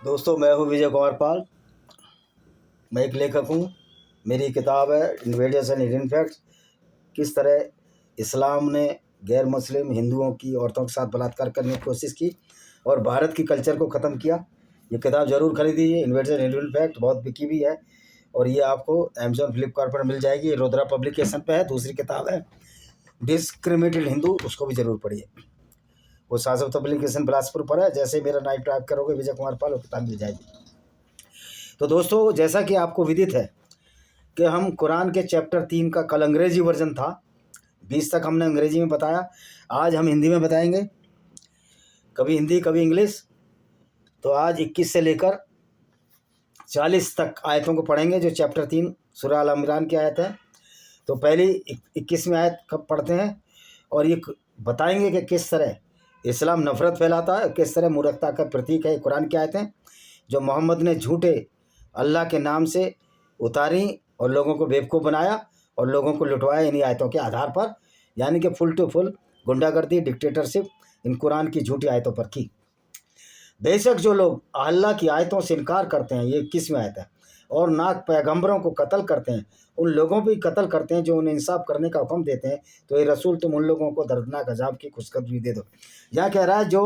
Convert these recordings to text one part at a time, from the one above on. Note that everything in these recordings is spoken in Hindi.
दोस्तों, मैं हूँ विजय कुमार पाल। मैं एक लेखक हूँ। मेरी किताब है इन्वेडर्स एंड हिडन फैक्ट्स। किस तरह इस्लाम ने गैर मुस्लिम हिंदुओं की औरतों के साथ बलात्कार करने की कोशिश की और भारत की कल्चर को ख़त्म किया। ये किताब ज़रूर खरीदिए। इन्वेडर्स एंड हिडन फैक्ट बहुत बिकी भी है और ये आपको अमेजॉन फ्लिपकार्ट पर मिल जाएगी। ये रुद्रा पब्लिकेशन पे है। दूसरी किताब है डिस्क्रिमिनेटेड हिंदू, उसको भी ज़रूर पढ़िए। वो सासव पब्लिकेशन बिलासपुर पर है। जैसे मेरा नाइट टाइप करोगे विजय कुमार पाल, वो किताब मिल जाएगी। तो दोस्तों, जैसा कि आपको विदित है कि हम कुरान के चैप्टर 3 का कल अंग्रेजी वर्जन था, 20 तक हमने अंग्रेजी में बताया। आज हम हिंदी में बताएंगे, कभी हिंदी कभी इंग्लिश। तो आज 21 से लेकर 40 तक आयतों को पढ़ेंगे, जो चैप्टर 3 सूरह अल इमरान की आयत है। तो पहली 21वीं आयत कब पढ़ते हैं और ये बताएंगे कि किस तरह इस्लाम नफ़रत फैलाता है, किस तरह मूर्खता का प्रतीक है। कुरान की आयतें जो मोहम्मद ने झूठे अल्लाह के नाम से उतारी और लोगों को बेवकूफ़ बनाया और लोगों को लुटवाया इन्हीं आयतों के आधार पर, यानी कि फुल टू फुल गुंडागर्दी, डिक्टेटरशिप इन कुरान की झूठी आयतों पर की। बेशक जो लोग अल्लाह की आयतों से इनकार करते हैं, ये 21वीं आयत है, और नाक पैगंबरों को कत्ल करते हैं, उन लोगों भी कत्ल करते हैं जो उन्हें इंसाफ करने का हुक्म देते हैं, तो ये रसूल तुम उन लोगों को दर्दनाक अजाब की खुशखबरी दे दो। यह कह रहा है जो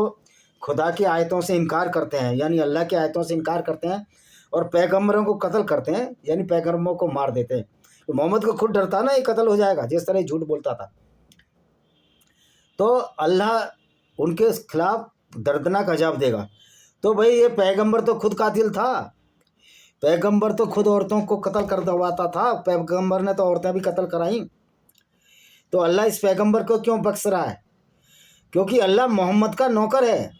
खुदा की आयतों से इनकार करते हैं, यानी अल्लाह की आयतों से इनकार करते हैं और पैगंबरों को कत्ल करते हैं, यानी पैगंबरों को मार देते हैं। तो मोहम्मद को खुद डरता ना ये कत्ल हो जाएगा, जिस तरह झूठ बोलता था। तो अल्लाह उनके खिलाफ दर्दनाक अजाब देगा। तो भाई ये पैगंबर तो खुद कातिल था। पैगंबर तो खुद औरतों को कत्ल कर दवाता था। पैगंबर ने तो औरतें भी कत्ल कराई। तो अल्लाह इस पैगंबर को क्यों बख्श रहा है? क्योंकि अल्लाह मोहम्मद का नौकर है।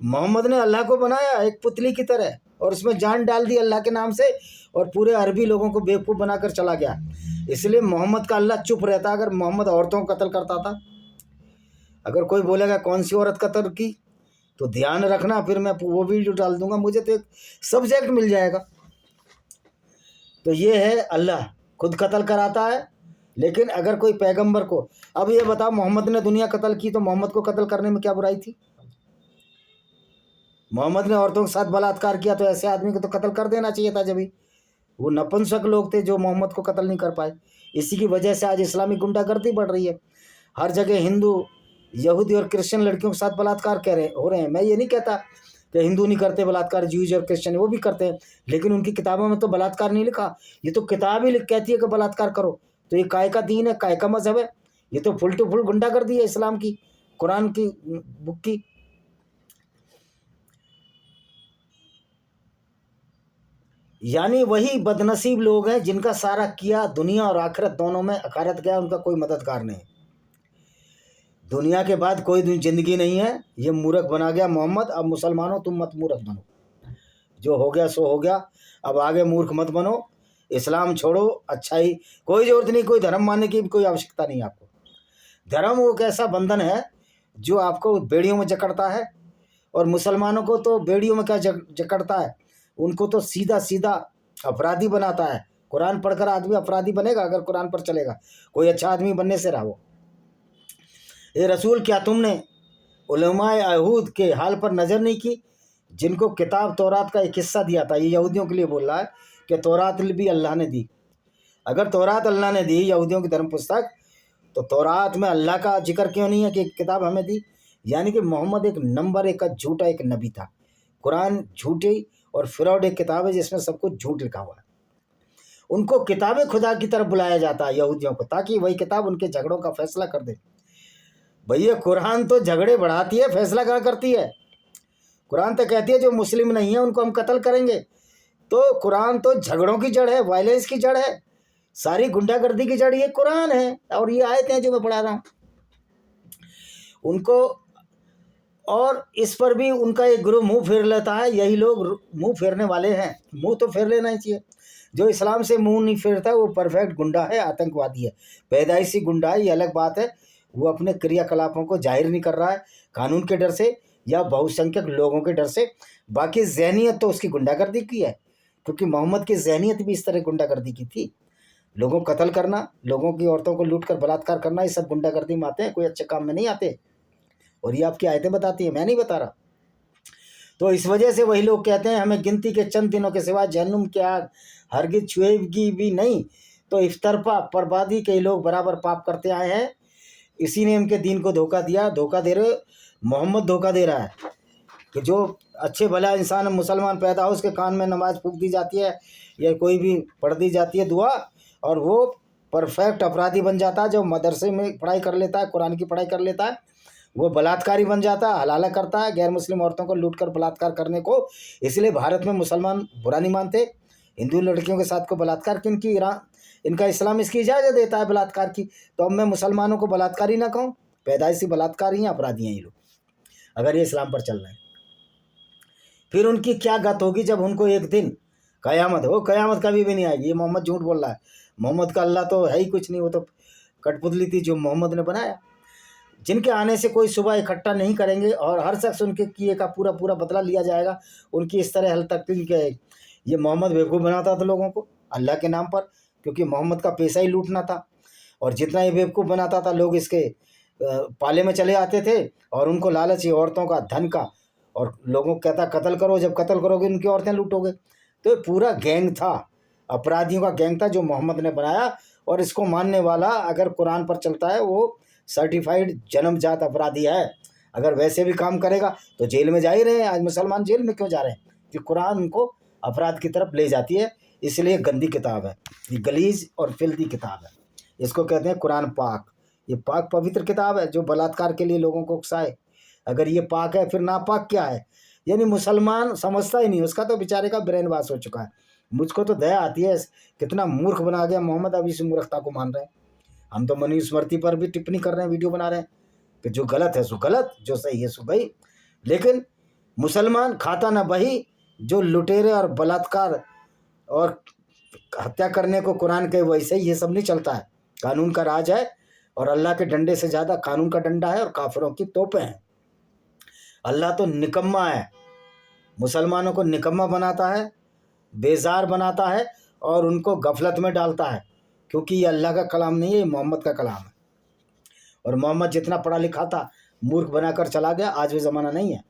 मोहम्मद ने अल्लाह को बनाया एक पुतली की तरह और उसमें जान डाल दी अल्लाह के नाम से और पूरे अरबी लोगों को बेवकूफ़ बनाकर चला गया। इसलिए मोहम्मद का अल्लाह चुप रहता अगर मोहम्मद औरतों को कत्ल करता था। अगर कोई बोलेगा कौन सी औरत कत्ल की, तो ध्यान रखना, फिर मैं वो वीडियो डाल दूंगा, मुझे तो एक सब्जेक्ट मिल जाएगा। तो ये है अल्लाह खुद कत्ल कराता है। लेकिन अगर कोई पैगंबर को, अब ये बताओ मोहम्मद ने दुनिया कत्ल की तो मोहम्मद को कत्ल करने में क्या बुराई थी? मोहम्मद ने औरतों के साथ बलात्कार किया तो ऐसे आदमी को तो कत्ल कर देना चाहिए था। जब भी वो नपुंसक लोग थे जो मोहम्मद को कत्ल नहीं कर पाए। इसी की वजह से आज इस्लामी गुंडागर्दी बढ़ रही है। हर जगह हिंदू, यहूदी और क्रिश्चियन लड़कियों के साथ बलात्कार हो रहे हैं। मैं ये नहीं कहता कि हिंदू नहीं करते बलात्कार, ज्यूज और क्रिश्चियन वो भी करते हैं, लेकिन उनकी किताबों में तो बलात्कार नहीं लिखा। ये तो किताब ही कहती है कि बलात्कार करो। तो ये काय का दीन है, काय का मजहब है? ये तो फुल टू फुल गुंडागर्दी है इस्लाम की, कुरान की बुक की। यानी वही बदनसीब लोग हैं जिनका सारा किया दुनिया और आखिरत दोनों में अकारत गया, उनका कोई मददगार नहीं। दुनिया के बाद कोई ज़िंदगी नहीं है। ये मूर्ख बना गया मोहम्मद। अब मुसलमानों तुम मत मूर्ख बनो, जो हो गया सो हो गया। अब आगे मूर्ख मत बनो, इस्लाम छोड़ो। अच्छा ही, कोई ज़रूरत नहीं, कोई धर्म मानने की कोई आवश्यकता नहीं आपको। धर्म वो एक ऐसा बंधन है जो आपको बेड़ियों में जकड़ता है, और मुसलमानों को तो बेड़ियों में क्या जकड़ता है, उनको तो सीधा सीधा अपराधी बनाता है। कुरान पढ़कर आदमी अपराधी बनेगा अगर कुरान पर चलेगा? कोई अच्छा आदमी बनने से रहो। ये रसूल, क्या तुमने उलमाए यहूद के हाल पर नज़र नहीं की, जिनको किताब तौरात का एक हिस्सा दिया था? ये यहूदियों के लिए बोल रहा है कि तौरात भी अल्लाह ने दी। अगर तौरात अल्लाह ने दी, यहूदियों की धर्म पुस्तक, तो तौरात में अल्लाह का जिक्र क्यों नहीं है कि किताब हमें दी? यानी कि मोहम्मद एक नंबर एक का झूठा एक नबी था। कुरान झूठी और फ्रॉड एक किताब है जिसमें सब कुछ झूठ लिखा हुआ है। उनको किताब खुदा की तरफ बुलाया जाता है यहूदियों को, ताकि वही किताब उनके झगड़ों का फैसला कर दे। भैया कुरान तो झगड़े बढ़ाती है, फैसला क्या करती है? कुरान तो कहती है जो मुस्लिम नहीं है उनको हम कत्ल करेंगे। तो कुरान तो झगड़ों की जड़ है, वायलेंस की जड़ है, सारी गुंडागर्दी की जड़ ये कुरान है। और ये आयतें हैं जो मैं पढ़ा रहा हूँ उनको। और इस पर भी उनका एक ग्रुप मुंह फेर लेता है। यही लोग मुंह फेरने वाले हैं। मुंह तो फेर लेना ही चाहिए। जो इस्लाम से मुंह नहीं फेरता वो परफेक्ट गुंडा है, आतंकवादी है, पैदाइशी गुंडा है। ये अलग बात है। वो अपने क्रियाकलापों को जाहिर नहीं कर रहा है कानून के डर से या बहुसंख्यक लोगों के डर से। बाकी जहनीत तो उसकी गुंडागर्दी की है, क्योंकि मोहम्मद की जहनीत भी इस तरह गुंडागर्दी की थी। लोगों को कत्ल करना, लोगों की औरतों को लूट कर बलात्कार करना, ये सब गुंडागर्दी में आते हैं, कोई अच्छे काम में नहीं आते। और ये आपकी आयतें बताती है, मैं नहीं बता रहा। तो इस वजह से वही लोग कहते हैं हमें गिनती के चंद दिनों के सिवा जहन्नुम की आग हरगिज छुएगी भी नहीं। तो इफ्तरपा बर्बादी के लोग बराबर पाप करते आए हैं। इसी ने इनके दीन को धोखा दिया। धोखा दे रहे मोहम्मद धोखा दे रहा है कि जो अच्छे भला इंसान मुसलमान पैदा हो उसके कान में नमाज फूंक दी जाती है या कोई भी पढ़ दी जाती है दुआ, और वो परफेक्ट अपराधी बन जाता है। जो मदरसे में पढ़ाई कर लेता है, कुरान की पढ़ाई कर लेता है, वो बलात्कारी बन जाता है, हलाला करता है गैर मुस्लिम औरतों को लूटकर बलात्कार करने को। इसलिए भारत में मुसलमान बुरा नहीं मानते हिंदू लड़कियों के साथ को बलात्कार, क्योंकि इनका इस्लाम इसकी इजाज़त देता है बलात्कार की। तो अब मैं मुसलमानों को बलात्कारी ना कहूँ, पैदाइशी बलात्कारी हैं, अपराधी हैं ये लोग, अगर ये इस्लाम पर चल रहे हैं। फिर उनकी क्या गत होगी जब उनको एक दिन क़यामत, वो क़यामत कभी भी नहीं आएगी। ये मोहम्मद झूठ बोल रहा है। मोहम्मद का अल्लाह तो है ही कुछ नहीं, वो तो कठपुतली थी जो मोहम्मद ने बनाया। जिनके आने से कोई सुबह इकट्ठा नहीं करेंगे और हर शख्स उनके किए का पूरा पूरा बदला लिया जाएगा। उनकी इस तरह हल तक के ये मोहम्मद बेवकूफ़ बनाता था लोगों को अल्लाह के नाम पर, क्योंकि मोहम्मद का पैसा ही लूटना था। और जितना ये बेवकूफ़ बनाता था लोग इसके पाले में चले आते थे और उनको लालच ही औरतों का, धन का, और लोगों को कहता कत्ल करो, जब कत्ल करोगे उनकी औरतें लूटोगे। तो ये पूरा गैंग था, अपराधियों का गैंग था जो मोहम्मद ने बनाया। और इसको मानने वाला अगर कुरान पर चलता है वो सर्टिफाइड जन्मजात अपराधी है। अगर वैसे भी काम करेगा तो जेल में जा ही रहे हैं। आज मुसलमान जेल में क्यों जा रहे हैं? कि कुरान उनको अपराध की तरफ ले जाती है, इसलिए गंदी किताब है, ये गलीज और फिल्दी किताब है। इसको कहते हैं कुरान पाक। ये पाक पवित्र किताब है जो बलात्कार के लिए लोगों को उकसाए। अगर ये पाक है फिर नापाक क्या है? यानी मुसलमान समझता ही नहीं, उसका तो बेचारे का ब्रेन वॉश हो चुका है। मुझको तो दया आती है, कितना मूर्ख बना गया मोहम्मद, अब इस मूर्खता को मान रहे हैं। हम तो मनुस्मृति पर भी टिप्पणी कर रहे हैं, वीडियो बना रहे हैं कि जो गलत है सो गलत, जो सही है सो सही। लेकिन मुसलमान खाता ना वही जो लुटेरे और बलात्कार और हत्या करने को कुरान के वैसे ही ये सब नहीं चलता है। कानून का राज है और अल्लाह के डंडे से ज़्यादा कानून का डंडा है और काफिरों की तोपें हैं। अल्लाह तो निकम्मा है, मुसलमानों को निकम्मा बनाता है, बेजार बनाता है और उनको गफलत में डालता है, क्योंकि ये अल्लाह का कलाम नहीं है, ये मोहम्मद का कलाम है। और मोहम्मद जितना पढ़ा लिखा था मूर्ख बनाकर चला गया। आज वो ज़माना नहीं है।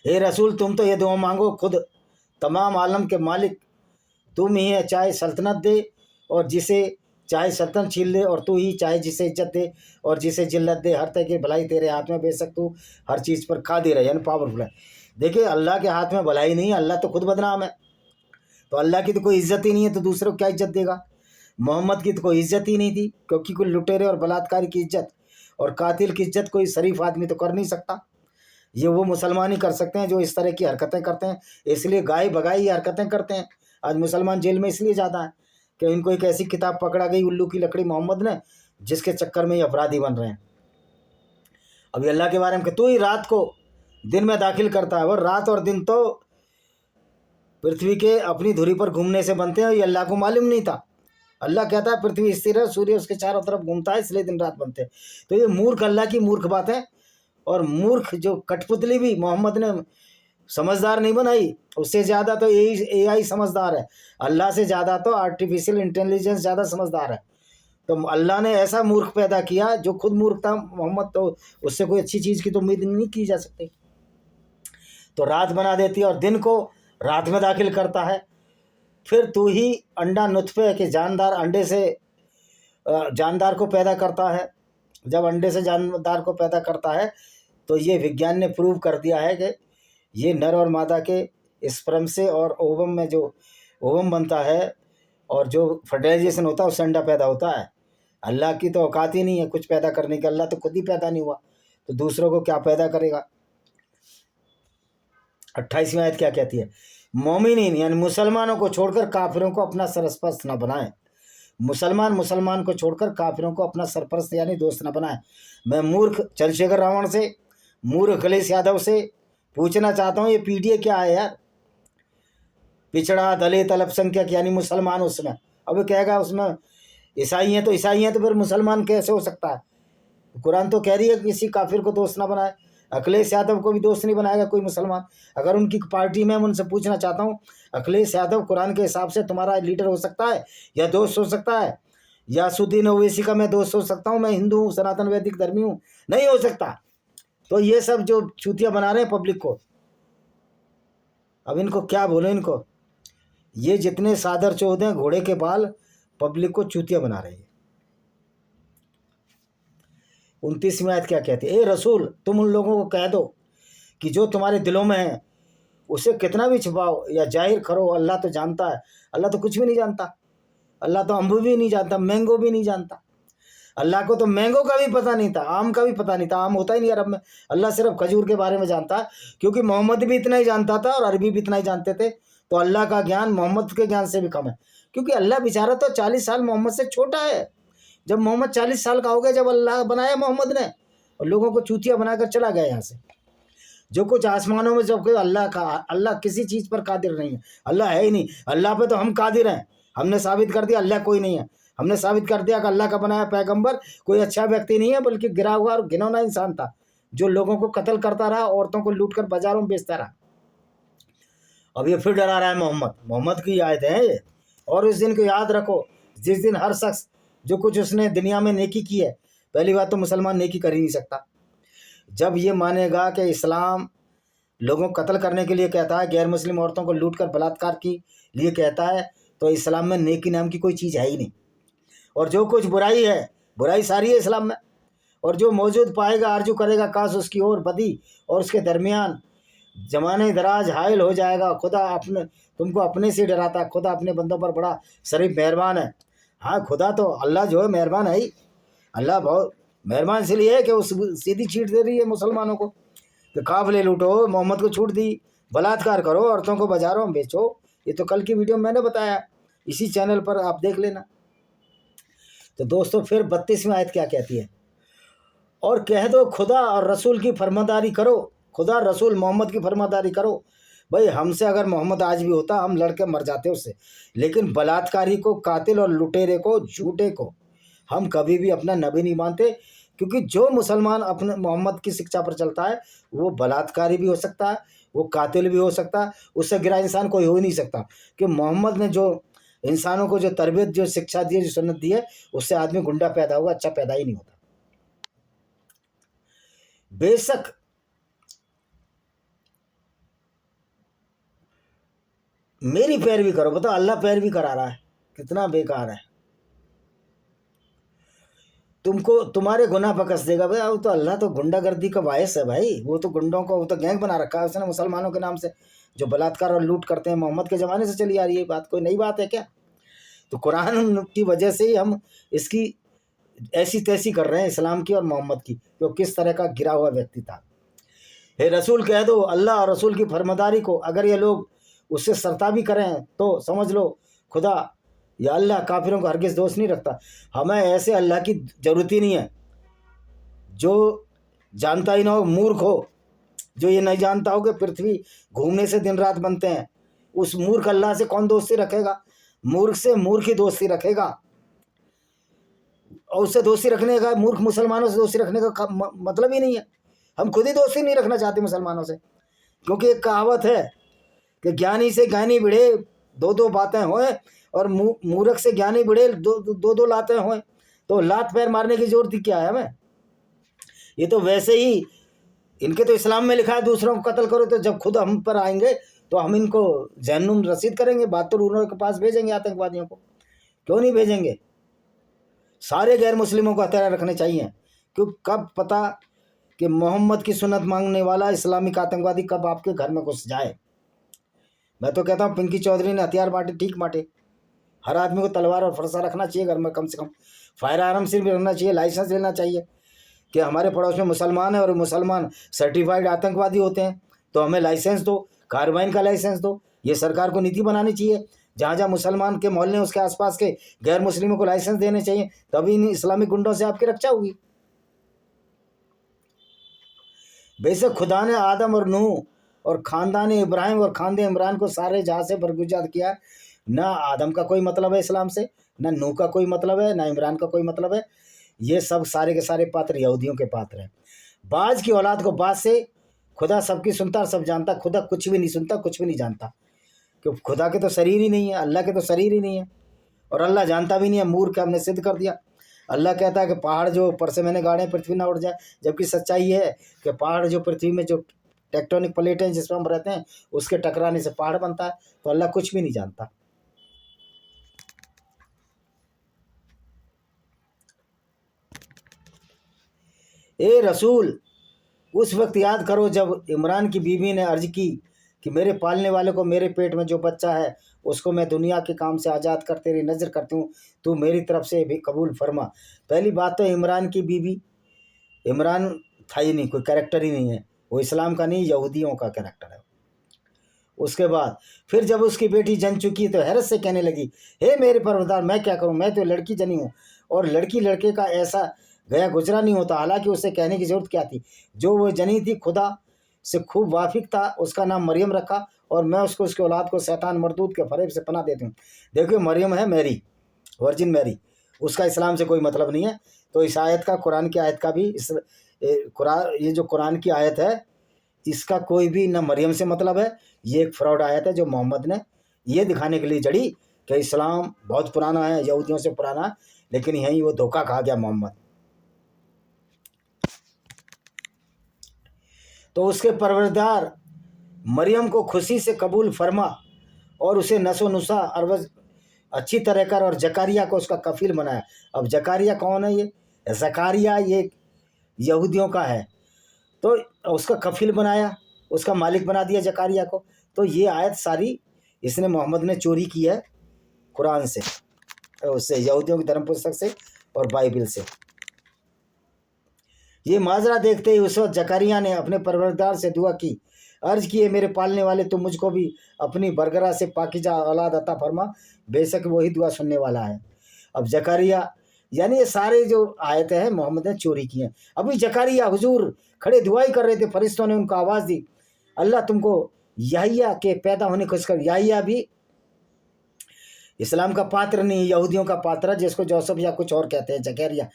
हे रसूल तुम तो ये दुआ मांगो, खुद तमाम आलम के मालिक तुम ही है, चाहे सल्तनत दे और जिसे चाहे सल्तनत छीन ले, और तू ही चाहे जिसे इज्जत दे और जिसे जिल्लत दे। हर तरह की भलाई तेरे हाथ में, बेशक तू हर चीज़ पर कादिर है, यानी पावरफुल है। देखिए अल्लाह के हाथ में भलाई नहीं है, अल्लाह तो खुद बदनाम है। तो अल्लाह की तो कोई इज्जत ही नहीं है तो दूसरों को क्या इज्जत देगा? मोहम्मद की तो कोई इज्जत ही नहीं थी, क्योंकि कोई लुटेरे और बलात्कारी की इज्जत और कातिल की इज्जत कोई शरीफ आदमी तो कर नहीं सकता। ये वो मुसलमान ही कर सकते हैं जो इस तरह की हरकतें करते हैं। इसलिए गाय भगाई हरकतें करते हैं। आज मुसलमान जेल में इसलिए ज़्यादा है कि इनको एक ऐसी किताब पकड़ा गई उल्लू की लकड़ी मोहम्मद ने, जिसके चक्कर में ये अपराधी बन रहे हैं। अभी अल्लाह के बारे में कि तू ही रात को दिन में दाखिल करता है, और रात और दिन तो पृथ्वी के अपनी धुरी पर घूमने से बनते हैं। ये अल्लाह को मालूम नहीं था। अल्लाह कहता है पृथ्वी स्थिर है, सूर्य उसके चारों तरफ घूमता है, इसलिए दिन रात बनते हैं। तो ये मूर्ख अल्लाह की मूर्ख बात है। और मूर्ख जो कठपुतली भी मोहम्मद ने समझदार नहीं बनाई, उससे ज़्यादा तो AI समझदार है। अल्लाह से ज़्यादा तो आर्टिफिशियल इंटेलिजेंस ज़्यादा समझदार है। तो अल्लाह ने ऐसा मूर्ख पैदा किया जो खुद मूर्ख था मोहम्मद, तो उससे कोई अच्छी चीज़ की तो उम्मीद नहीं की जा सकती। तो रात बना देती है और दिन को रात में दाखिल करता है। फिर तू ही अंडा नुतफ़े के जानदार अंडे से जानदार को पैदा करता है। जब अंडे से जानदार को पैदा करता है तो ये विज्ञान ने प्रूव कर दिया है कि ये नर और मादा के स्पर्म से और ओवम में जो ओवम बनता है और जो फर्टिलाइजेशन होता है उससे अंडा पैदा होता है। अल्लाह की तो औकात ही नहीं है कुछ पैदा करने की। अल्लाह तो खुद ही पैदा नहीं हुआ तो दूसरों को क्या पैदा करेगा? 28वीं आयत क्या कहती है? मोमिनीन यानी मुसलमानों को छोड़कर काफिरों को अपना सरपरस्त न बनाए। मुसलमान को छोड़कर काफिरों को अपना सरपरस्त यानी दोस्त न बनाए। मैं मूर्ख चंद्रशेखर रावण से, मूर्ख अखिलेश यादव से पूछना चाहता हूँ, ये PDA क्या है यार? पिछड़ा, दलित, अल्पसंख्यक यानी मुसलमान उसमें। अब वो कहेगा उसमें ईसाई हैं तो ईसाई हैं, तो फिर मुसलमान कैसे हो सकता है? कुरान तो कह रही है कि किसी काफिर को दोस्त ना बनाए। अखिलेश यादव को भी दोस्त नहीं बनाएगा कोई मुसलमान। अगर उनकी पार्टी में, मैं उनसे पूछना चाहता हूँ, अखिलेश यादव कुरान के हिसाब से तुम्हारा लीडर हो सकता है या दोस्त हो सकता है? यासुद्दीन ओवैसी का मैं दोस्त हो सकता हूँ? मैं हिंदू हूँ, सनातन वैदिक धर्मी हूँ? नहीं हो सकता। तो ये सब जो चूतिया बना रहे हैं पब्लिक को, अब इनको क्या बोले, इनको ये जितने सादर चौध हैं घोड़े के बाल पब्लिक को चूतिया बना रहे हैं। 29वीं आयत क्या कहती है? ए रसूल, तुम उन लोगों को कह दो कि जो तुम्हारे दिलों में है उसे कितना भी छुपाओ या जाहिर करो, अल्लाह तो जानता है। अल्लाह तो कुछ भी नहीं जानता। अल्लाह तो अम्बू भी नहीं जानता, मैंगो भी नहीं जानता। अल्लाह को तो मैंगो का भी पता नहीं था, आम का भी पता नहीं था। आम होता ही नहीं अरब में। अल्लाह सिर्फ खजूर के बारे में जानता है, क्योंकि मोहम्मद भी इतना ही जानता था और अरबी भी इतना ही जानते थे। तो अल्लाह का ज्ञान मोहम्मद के ज्ञान से भी कम है, क्योंकि अल्लाह बेचारा तो 40 साल मोहम्मद से छोटा है। जब मोहम्मद 40 साल का हो गया, जब अल्लाह बनाया मोहम्मद ने, और लोगों को चूतिया बनाकर चला गया यहाँ से। जो कुछ आसमानों में जब कोई अल्लाह किसी चीज़ पर कादिर नहीं है। अल्लाह है ही नहीं। अल्लाह पे तो हम कादिर हैं। हमने साबित कर दिया अल्लाह कोई नहीं है। हमने साबित कर दिया कि अल्लाह का बनाया पैगंबर कोई अच्छा व्यक्ति नहीं है, बल्कि गिरा हुआ और घिनौना इंसान था, जो लोगों को कत्ल करता रहा, औरतों को लूट कर बाजारों में बेचता रहा। अब ये फिर डरा रहा है मोहम्मद की आयत है ये। और उस दिन को याद रखो जिस दिन हर शख्स जो कुछ उसने दुनिया में नेकी की है, पहली बात तो मुसलमान नेकी कर ही नहीं सकता। जब ये मानेगा कि इस्लाम लोगों को कत्ल करने के लिए कहता है, गैर मुस्लिम औरतों को लूट कर बलात्कार के लिए कहता है, तो इस्लाम में नेकी नाम की कोई चीज़ है ही नहीं। और जो कुछ बुराई है, बुराई सारी है इस्लाम में। और जो मौजूद पाएगा आरजू करेगा काश उसकी ओर बदी, और उसके दरमियान जमाने दराज हायल हो जाएगा। खुदा अपने तुमको अपने से डराता, खुदा अपने बंदों पर बड़ा शरीफ मेहरबान है। हाँ, खुदा तो अल्लाह जो है मेहरबान है ही। अल्लाह बहुत मेहरबान इसलिए है कि वो सीधी छीट दे रही है मुसलमानों को कि काफिले लूटो, मोहम्मद को छूट दी, बलात्कार करो, औरतों को बाजारों में बेचो। ये तो कल की वीडियो में मैंने बताया, इसी चैनल पर आप देख लेना। तो दोस्तों फिर 32वीं आयत क्या कहती है? और कह दो खुदा और रसूल की फरमादारी करो। खुदा रसूल मोहम्मद की फरमादारी करो। भाई हमसे अगर मोहम्मद आज भी होता, हम लड़के मर जाते उससे। लेकिन बलात्कारी को, कातिल और लुटेरे को, झूठे को हम कभी भी अपना नबी नहीं मानते, क्योंकि जो मुसलमान अपने मोहम्मद की शिक्षा पर चलता है वो बलात्कारी भी हो सकता है, वो कातिल भी हो सकता है, उससे गिरा इंसान कोई हो ही नहीं सकता। कि मोहम्मद ने जो इंसानों को जो तरबियत, जो शिक्षा दी है, जो सुन्नत दी है, उससे आदमी गुंडा पैदा होगा, अच्छा पैदा ही नहीं होता। बेशक मेरी पैरवी करो। बताओ अल्लाह पैरवी करा रहा है, कितना बेकार है। तुमको तुम्हारे गुनाह पर कस देगा। भाई वो तो अल्लाह तो गुंडागर्दी का बायस है भाई। वो तो गुंडों को, वो तो गैंग बना रखा है उसने मुसलमानों के नाम से, जो बलात्कार और लूट करते हैं। मोहम्मद के ज़माने से चली आ रही है बात, कोई नई बात है क्या? तो कुरान की वजह से ही हम इसकी ऐसी तैसी कर रहे हैं, इस्लाम की और मोहम्मद की, कि वो किस तरह का गिरा हुआ व्यक्ति था। हे रसूल कह दो अल्लाह और रसूल की फरमादारी को अगर ये लोग उससे सरताबी करें तो समझ लो खुदा या अल्लाह काफिरों को हरगिज़ दोस्त नहीं रखता। हमें ऐसे अल्लाह की ज़रूरत ही नहीं है जो जानता ही ना हो, मूर्ख हो, जो ये नहीं जानता हो कि पृथ्वी घूमने से दिन रात बनते हैं। उस मूर्ख अल्लाह से कौन दोस्ती रखेगा? मूर्ख से मूर्ख ही दोस्ती रखेगा। और उससे दोस्ती रखने का, मूर्ख मुसलमानों से दोस्ती रखने का मतलब ही नहीं है। हम खुद ही दोस्ती नहीं रखना चाहते मुसलमानों से, क्योंकि एक कहावत है कि ज्ञानी से ज्ञानी भिड़े दो दो बातें होए, और मूर्ख से ज्ञानी भिड़े दो दो लातें होए। तो लात पैर मारने की जरूरत ही क्या है हमें? ये तो वैसे ही इनके तो इस्लाम में लिखा है दूसरों को कत्ल करो। तो जब खुद हम पर आएंगे तो हम इनको जहन्नुम रसीद करेंगे, बहादुर उन्होंने के पास भेजेंगे आतंकवादियों को। क्यों नहीं भेजेंगे? सारे गैर मुस्लिमों को हथियार रखने चाहिए, क्योंकि कब पता कि मोहम्मद की सुन्नत मांगने वाला इस्लामिक आतंकवादी कब आपके घर में घुस जाए। मैं तो कहता हूँ पिंकी चौधरी ने हथियार बांटे, ठीक बांटे। हर आदमी को तलवार और फरसा रखना चाहिए घर में, कम से कम फायर आर्म से भी रखना चाहिए, लाइसेंस लेना चाहिए कि हमारे पड़ोस में मुसलमान है और मुसलमान सर्टिफाइड आतंकवादी होते हैं, तो हमें लाइसेंस दो, कार्बाइन का लाइसेंस दो। ये सरकार को नीति बनानी चाहिए, जहाँ जहाँ मुसलमान के मोहल्ले उसके आसपास के गैर मुस्लिमों को लाइसेंस देने चाहिए, तभी इन इस्लामिक गुंडों से आपकी रक्षा होगी। बेशक खुदा ने आदम और नूह और ख़ानदान इब्राहिम और ख़ानदान इमरान को सारे जहाँ से बरगुजार किया। ना आदम का कोई मतलब है इस्लाम से, ना नूह का कोई मतलब है, ना इमरान का कोई मतलब है। ये सब सारे के सारे पात्र यहूदियों के पात्र हैं। बाज की औलाद को बाज से, खुदा सबकी सुनता और सब जानता। खुदा कुछ भी नहीं सुनता, कुछ भी नहीं जानता, क्योंकि खुदा के तो शरीर ही नहीं है, अल्लाह के तो शरीर ही नहीं है, और अल्लाह जानता भी नहीं है। मूर्ख हमने सिद्ध कर दिया। अल्लाह कहता है कि पहाड़ जो ऊपर से मैंने गाड़े पृथ्वी ना उड़ जाए, जबकि सच्चाई है कि पहाड़ जो पृथ्वी में जो टेक्टोनिक प्लेटें जिसमें हम रहते हैं उसके टकराने से पहाड़ बनता है। तो अल्लाह कुछ भी नहीं जानता। ए रसूल, उस वक्त याद करो जब इमरान की बीवी ने अर्ज की कि मेरे पालने वाले को मेरे पेट में जो बच्चा है उसको मैं दुनिया के काम से आज़ाद कर तेरी नज़र करती हूँ, तू मेरी तरफ से भी कबूल फरमा। पहली बात तो इमरान की बीवी, इमरान था ही नहीं, कोई कैरेक्टर ही नहीं है, वो इस्लाम का नहीं, यहूदियों का कैरेक्टर है। उसके बाद फिर जब उसकी बेटी जन चुकी तो हैरत से कहने लगी, हे मेरे परवरदिगार, मैं क्या करूं, मैं तो लड़की जनी हूं और लड़की लड़के का ऐसा गया गुजरा नहीं होता। हालांकि उसे कहने की ज़रूरत क्या थी, जो वो जनी थी खुदा से खूब वाफिक था, उसका नाम मरियम रखा और मैं उसको उसके औलाद को शैतान मरदूद के फरेब से पनाह देती हूँ। देखिए मरियम है मैरी, वर्जिन मैरी, उसका इस्लाम से कोई मतलब नहीं है। तो इस आयत का, कुरान की आयत का भी, इस कुरान, ये जो कुरान की आयत है इसका कोई भी ना मरियम से मतलब है। ये एक फ्रॉड आयत है जो मोहम्मद ने ये दिखाने के लिए जड़ी कि इस्लाम बहुत पुराना है, यहूदियों से पुराना है, लेकिन यहीं वो धोखा खा गया मोहम्मद। तो उसके परवरदिगार मरियम को खुशी से कबूल फरमा और उसे नसो नुसा अरवज अच्छी तरह कर और जकारिया को उसका कफील बनाया। अब जकारिया कौन है? ये जकारिया ये यहूदियों का है, तो उसका कफील बनाया, उसका मालिक बना दिया जकारिया को। तो ये आयत सारी इसने मोहम्मद ने चोरी की है कुरान से, उससे, यहूदियों की धर्म पुस्तक से और बाइबल से। ये माजरा देखते ही उस वक्त जकारिया ने अपने परवरदिगार से दुआ की, अर्ज किए, मेरे पालने वाले तुम मुझको भी अपनी बरगरा से पाकीज़ा औलाद अता फरमा, बेशक वही दुआ सुनने वाला है। अब जकारिया, यानी ये सारे जो आयतें हैं मोहम्मद ने चोरी की हैं। अभी जकारिया हुजूर खड़े दुआई कर रहे थे, फरिश्तों ने उनको आवाज़ दी, अल्लाह तुमको याहिया के पैदा होने खुश कर। याहिया भी इस्लाम का पात्र नहीं, यहूदियों का पात्र, जिसको जोसेफ या कुछ और कहते हैं, जकरिया।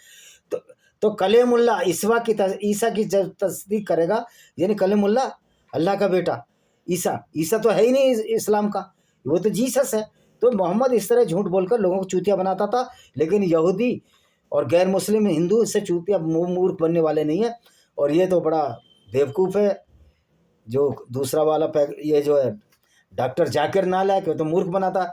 तो कलेमुल्ला ईसा की जब तस्दीक करेगा, यानी कलेमुल्ला अल्लाह का बेटा ईसा तो है ही नहीं इस्लाम का, वो तो जीसस है। तो मोहम्मद इस तरह झूठ बोलकर लोगों को चूतिया बनाता था, लेकिन यहूदी और गैर मुस्लिम हिंदू इससे चूतिया मूर्ख बनने वाले नहीं है। और ये तो बड़ा बेवकूफ़ है जो दूसरा वाला ये जो है डॉक्टर जाकिर नालायक, वो तो मूर्ख बनाता।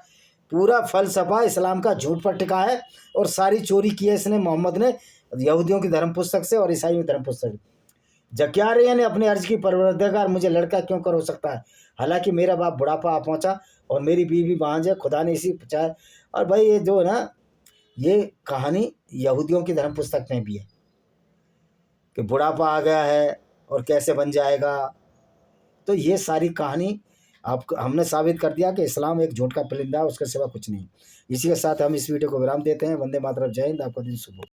पूरा फलसफा इस्लाम का झूठ पर टिका है और सारी चोरी की है इसने मोहम्मद ने यहूदियों की धर्म पुस्तक से और ईसाइयों की धर्म पुस्तक से। जकारिया ने अपने अर्ज की, परवरदिगार मुझे लड़का क्यों कर हो सकता है, हालांकि मेरा बाप बुढ़ापा आ पहुंचा और मेरी बीवी बांझ है, खुदा ने इसी बचाया। और भाई ये जो है ना, ये कहानी यहूदियों की धर्म पुस्तक में भी है कि बुढ़ापा आ गया है और कैसे बन जाएगा। तो ये सारी कहानी आपको हमने साबित कर दिया कि इस्लाम एक झूठ का परिंदा है, उसके सिवा कुछ नहीं। इसी के साथ हम इस वीडियो को विराम देते हैं। वंदे मातरम, जय हिंद, आपका दिन शुभ हो।